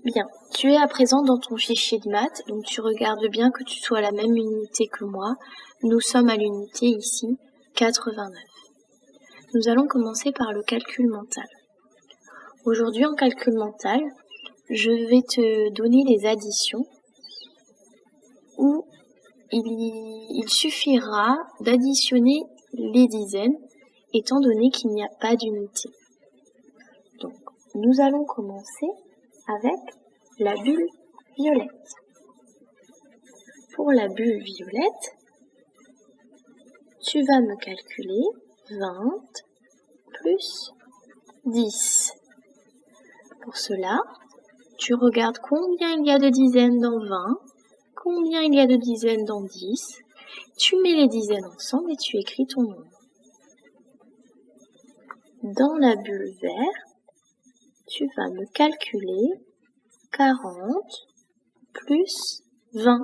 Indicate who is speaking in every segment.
Speaker 1: Bien, tu es à présent dans ton fichier de maths, donc tu regardes bien que tu sois à la même unité que moi. Nous sommes à l'unité ici, 89. Nous allons commencer par le calcul mental. Aujourd'hui en calcul mental, je vais te donner les additions où il suffira d'additionner les dizaines étant donné qu'il n'y a pas d'unité. Donc, nous allons commencer avec la bulle violette. Pour la bulle violette, tu vas me calculer 20 plus 10. Pour cela, tu regardes combien il y a de dizaines dans 20, combien il y a de dizaines dans 10. Tu mets les dizaines ensemble et tu écris ton nombre. Dans la bulle verte, tu vas me calculer 40 plus 20.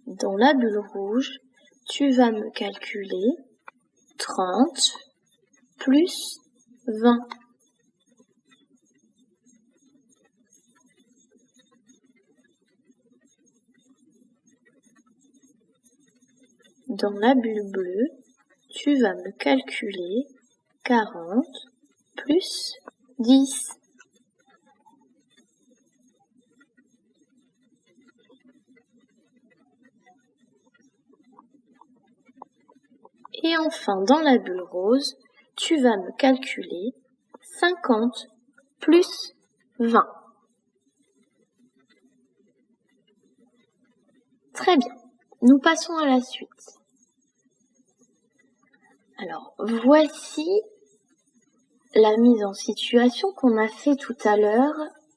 Speaker 1: Dans la bulle rouge, tu vas me calculer 30 plus 20. Dans la bulle bleue, tu vas me calculer 40 plus 10. Et enfin, dans la bulle rose, tu vas me calculer 50 plus 20. Très bien, nous passons à la suite. Alors, voici la mise en situation qu'on a fait tout à l'heure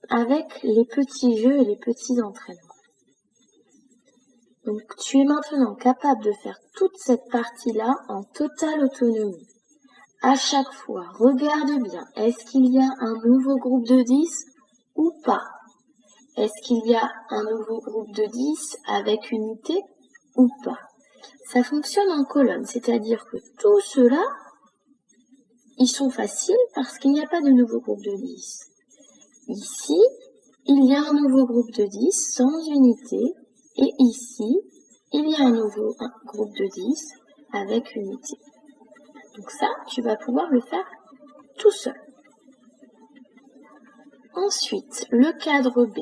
Speaker 1: avec les petits jeux et les petits entraînements. Donc, tu es maintenant capable de faire toute cette partie-là en totale autonomie. À chaque fois, regarde bien, est-ce qu'il y a un nouveau groupe de 10 ou pas? Est-ce qu'il y a un nouveau groupe de 10 avec unité ou pas? Ça fonctionne en colonne, c'est-à-dire que tout cela, ils sont faciles parce qu'il n'y a pas de nouveau groupe de 10. Ici, il y a un nouveau groupe de 10 sans unité et ici, il y a un nouveau groupe de 10 avec unité. Donc ça, tu vas pouvoir le faire tout seul. Ensuite, le cadre B.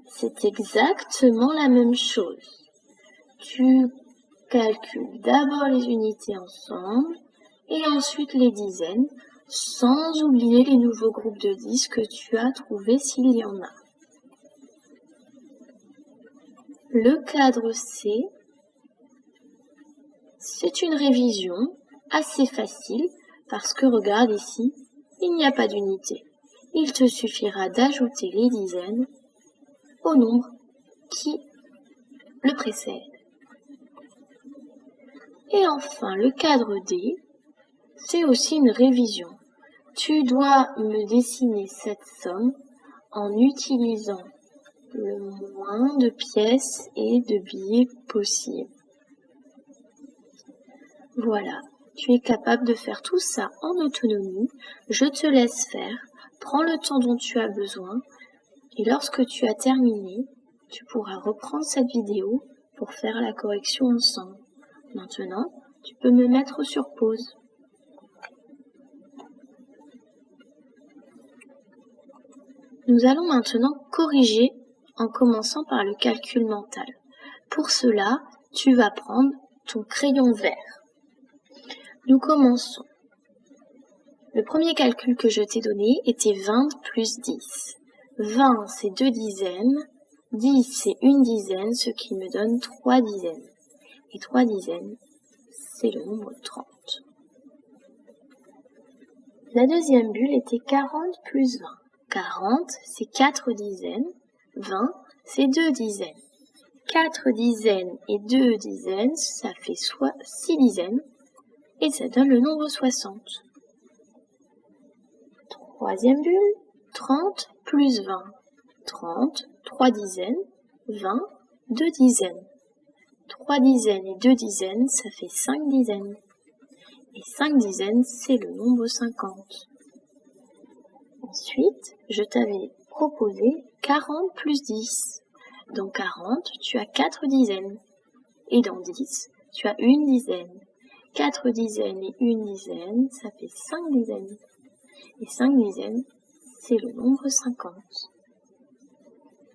Speaker 1: C'est exactement la même chose. Tu calcules d'abord les unités ensemble et ensuite les dizaines, sans oublier les nouveaux groupes de 10 que tu as trouvés s'il y en a. Le cadre C, c'est une révision assez facile parce que regarde ici, il n'y a pas d'unité. Il te suffira d'ajouter les dizaines au nombre qui le précède. Et enfin, le cadre D, c'est aussi une révision. Tu dois me dessiner cette somme en utilisant le moins de pièces et de billets possible. Voilà, tu es capable de faire tout ça en autonomie. Je te laisse faire, prends le temps dont tu as besoin et lorsque tu as terminé, tu pourras reprendre cette vidéo pour faire la correction ensemble. Maintenant, tu peux me mettre sur pause. Nous allons maintenant corriger en commençant par le calcul mental. Pour cela, tu vas prendre ton crayon vert. Nous commençons. Le premier calcul que je t'ai donné était 20 plus 10. 20, c'est 2 dizaines. 10, c'est une dizaine, ce qui me donne 3 dizaines. Et 3 dizaines, c'est le nombre 30. La deuxième bulle était 40 plus 20. 40, c'est 4 dizaines. 20, c'est 2 dizaines. 4 dizaines et 2 dizaines, ça fait 6 dizaines. Et ça donne le nombre 60. Troisième bulle, 30 plus 20. 30, 3 dizaines. 20, 2 dizaines. 3 dizaines et 2 dizaines, ça fait 5 dizaines. Et 5 dizaines, c'est le nombre 50. Ensuite, je t'avais proposé 40 plus 10. Dans 40, tu as 4 dizaines. Et dans 10, tu as une dizaine. 4 dizaines et une dizaine, ça fait 5 dizaines. Et 5 dizaines, c'est le nombre 50.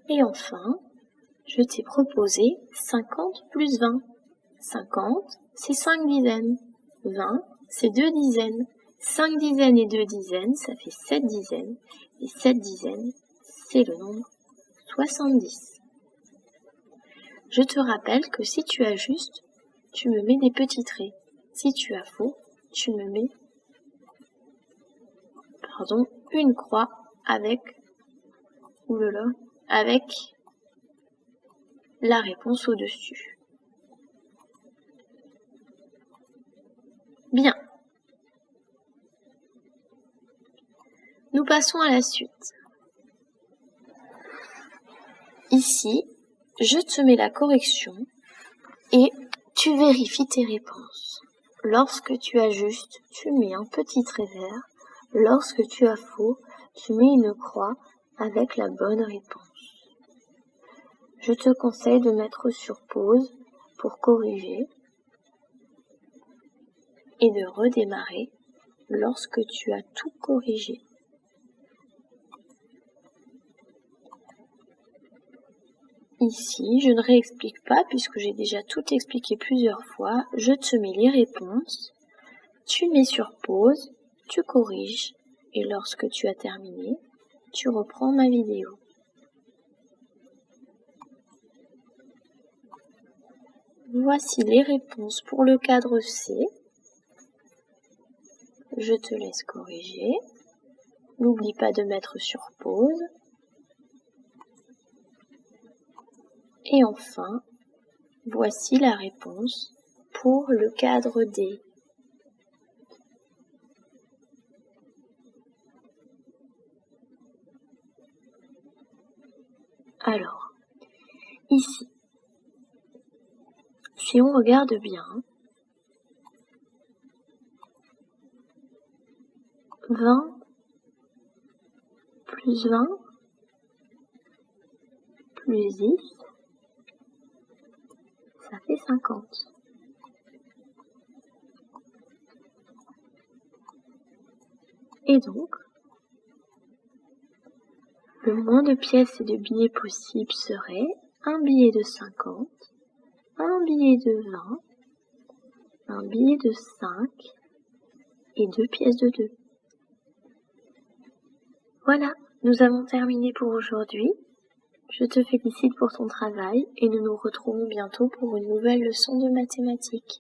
Speaker 1: Et enfin, je t'ai proposé 50 plus 20. 50, c'est 5 dizaines. 20, c'est 2 dizaines. 5 dizaines et 2 dizaines, ça fait 7 dizaines. Et 7 dizaines, c'est le nombre 70. Je te rappelle que si tu as juste, tu me mets des petits traits. Si tu as faux, tu me mets une croix avec la réponse au-dessus. Bien. Nous passons à la suite. Ici, je te mets la correction et tu vérifies tes réponses. Lorsque tu as juste, tu mets un petit trait vert. Lorsque tu as faux, tu mets une croix avec la bonne réponse. Je te conseille de mettre sur pause pour corriger et de redémarrer lorsque tu as tout corrigé. Ici, je ne réexplique pas puisque j'ai déjà tout expliqué plusieurs fois. Je te mets les réponses, tu mets sur pause, tu corriges et lorsque tu as terminé, tu reprends ma vidéo. Voici les réponses pour le cadre C. Je te laisse corriger. N'oublie pas de mettre sur pause. Et enfin, voici la réponse pour le cadre D. Alors, ici, si on regarde bien, 20 plus 20 plus 10, ça fait 50. Et donc, le moins de pièces et de billets possibles serait un billet de 50, un billet de 20, un billet de 5 et 2 pièces de 2. Voilà, nous avons terminé pour aujourd'hui. Je te félicite pour ton travail et nous nous retrouvons bientôt pour une nouvelle leçon de mathématiques.